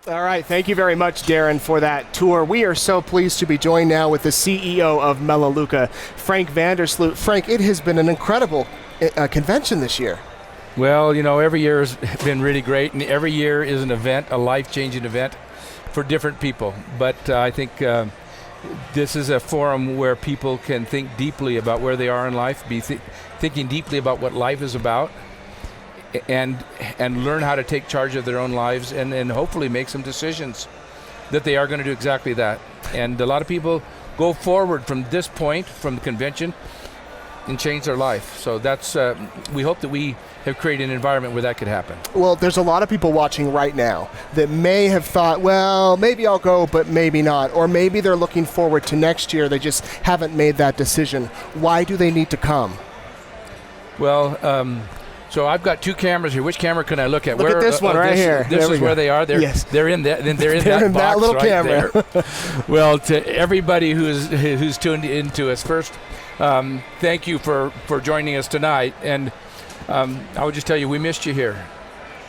All right, thank you very much, Darren, for that tour. We are so pleased to be joined now with the CEO of Melaleuca, Frank VanderSloot. Frank, it has been an incredible convention this year. Well, every year has been really great, and every year is an event, a life-changing event for different people. But I think this is a forum where people can think deeply about where they are in life, be thinking deeply about what life is about, and learn how to take charge of their own lives and hopefully make some decisions that they are going to do exactly that. And a lot of people go forward from this point, from the convention, and change their life. So that's we hope that we have created an environment where that could happen. Well, there's a lot of people watching right now that may have thought, well, maybe I'll go, but maybe not. Or maybe they're looking forward to next year. They just haven't made that decision. Why do they need to come? Well, so I've got two cameras here. Which camera can I look at? Look at this one right here. This is where they are. They're in that. They're in that box little right camera. There. Well, to everybody who's tuned into us, first, thank you for joining us tonight. And I would just tell you, we missed you here.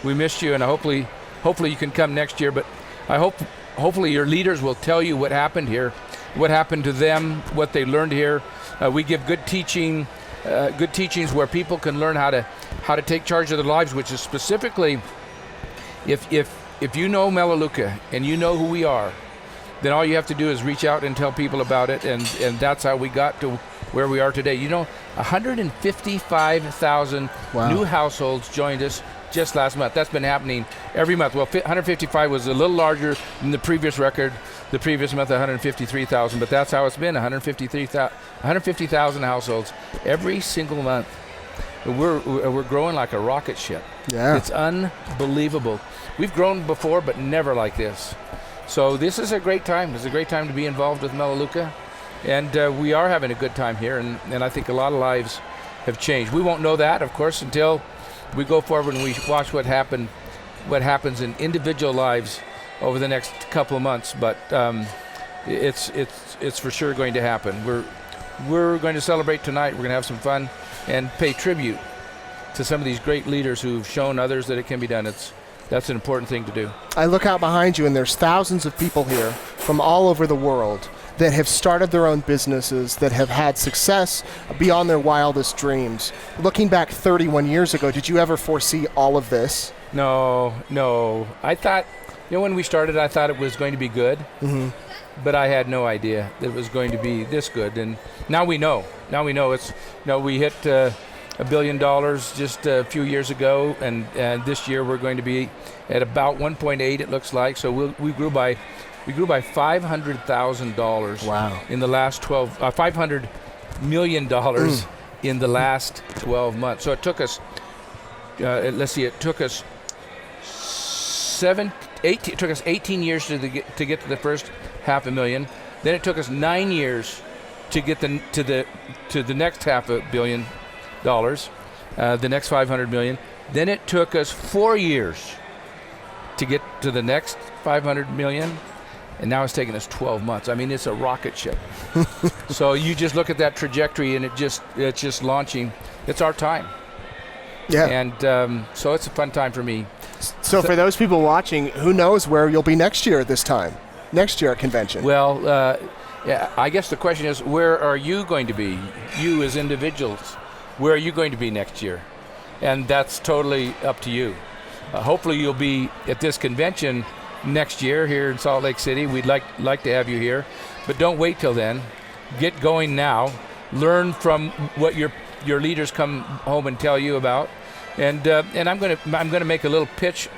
We missed you, and hopefully you can come next year. But hopefully your leaders will tell you what happened here, what happened to them, what they learned here. We give good teachings where people can learn how to take charge of their lives, which is specifically, if you know Melaleuca and you know who we are, then all you have to do is reach out and tell people about it, and that's how we got to where we are today. 155,000 new households joined us just last month. That's been happening every month. Well, 155 was a little larger than the previous record. The previous month, 153,000, but that's how it's been, 150,000 households every single month. We're growing like a rocket ship. Yeah. It's unbelievable. We've grown before, but never like this. So this is a great time. It's a great time to be involved with Melaleuca, and we are having a good time here, and I think a lot of lives have changed. We won't know that, of course, until we go forward and we watch what happens in individual lives over the next couple of months, but it's for sure going to happen. We're going to celebrate tonight. We're going to have some fun and pay tribute to some of these great leaders who've shown others that it can be done. That's an important thing to do. I look out behind you, and there's thousands of people here from all over the world that have started their own businesses, that have had success beyond their wildest dreams. Looking back 31 years ago, did you ever foresee all of this? No. I thought, when we started, I thought it was going to be good, but I had no idea that it was going to be this good. And now we know. We hit $1 billion just a few years ago, and this year we're going to be at about 1.8. It looks like. So we grew by $500,000. Wow. In the last $500 million in the last 12 months. So it took us. It took us 18 years to get to the first $500,000. Then it took us 9 years to get to the next $500 million, the next 500 million. Then it took us 4 years to get to the next 500 million, and now it's taken us 12 months. I mean, it's a rocket ship. So you just look at that trajectory, and it's just launching. It's our time. Yeah. And so it's a fun time for me. So for those people watching, who knows where you'll be next year at this time? Next year at convention? Well, I guess the question is, where are you going to be? You as individuals, where are you going to be next year? And that's totally up to you. Hopefully you'll be at this convention next year here in Salt Lake City. We'd like to have you here, but don't wait till then. Get going now. Learn from what your leaders come home and tell you about. And I'm going to make a little pitch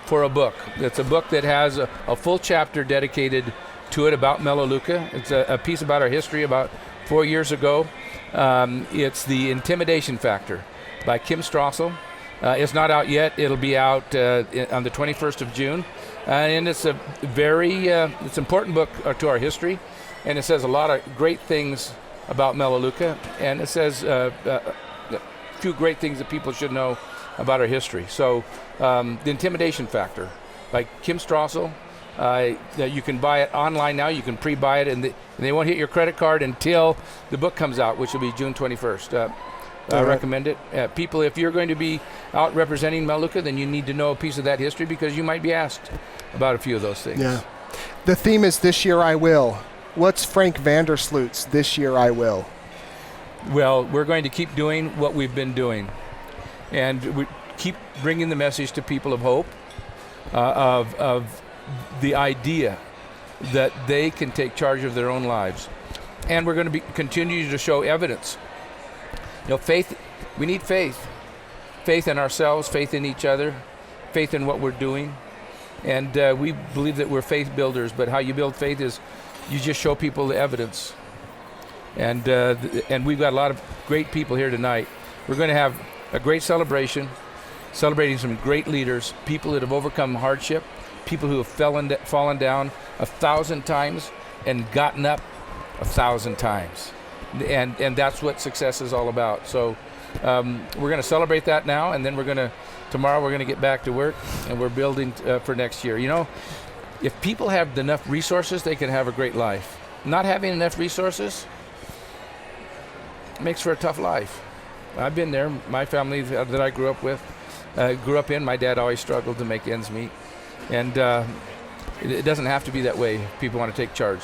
for a book. It's a book that has a full chapter dedicated to it about Melaleuca. It's a piece about our history about 4 years ago. It's The Intimidation Factor by Kim Strassel. It's not out yet. It'll be out on the 21st of June. And it's a very it's an important book to our history. And it says a lot of great things about Melaleuca. And it says a few great things that people should know about our history. So The Intimidation Factor by Kim Strassel. You can buy it online now. You can pre-buy it, and they won't hit your credit card until the book comes out, which will be June 21st. I All right. recommend it. People, if you're going to be out representing Melaleuca, then you need to know a piece of that history because you might be asked about a few of those things. Yeah. The theme is This Year I Will. What's Frank VanderSloot's This Year I Will? Well, we're going to keep doing what we've been doing. And we keep bringing the message to people of hope, of the idea that they can take charge of their own lives. And we're going to continue to show evidence. Faith, we need faith. Faith in ourselves, faith in each other, faith in what we're doing. And we believe that we're faith builders, but how you build faith is you just show people the evidence. And we've got a lot of great people here tonight. We're going to have a great celebration, celebrating some great leaders, people that have overcome hardship, people who have fallen down 1,000 times and gotten up 1,000 times. And that's what success is all about. So we're going to celebrate that now, and then tomorrow we're going to get back to work, and we're building for next year. If people have enough resources, they can have a great life. Not having enough resources makes for a tough life. I've been there. My family that I grew up in, my dad always struggled to make ends meet. And it doesn't have to be that way if people want to take charge.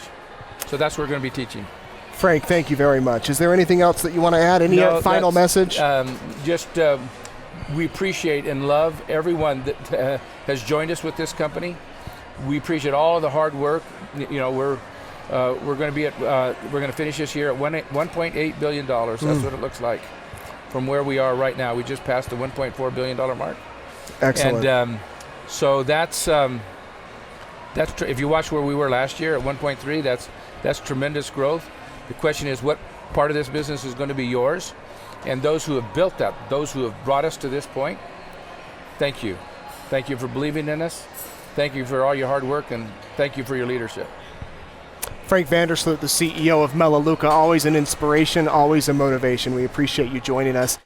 So that's what we're going to be teaching. Frank, thank you very much. Is there anything else that you want to add? Any final message? We appreciate and love everyone that has joined us with this company. We appreciate all the hard work. We're going to finish this year at $1.8 billion. That's what it looks like from where we are right now. We just passed the $1.4 billion mark. Excellent. And so that's if you watch where we were last year at 1.3, that's tremendous growth. The question is, what part of this business is going to be yours? And those who have built that, those who have brought us to this point, thank you. Thank you for believing in us. Thank you for all your hard work, and thank you for your leadership. Frank VanderSloot, the CEO of Melaleuca, always an inspiration, always a motivation. We appreciate you joining us.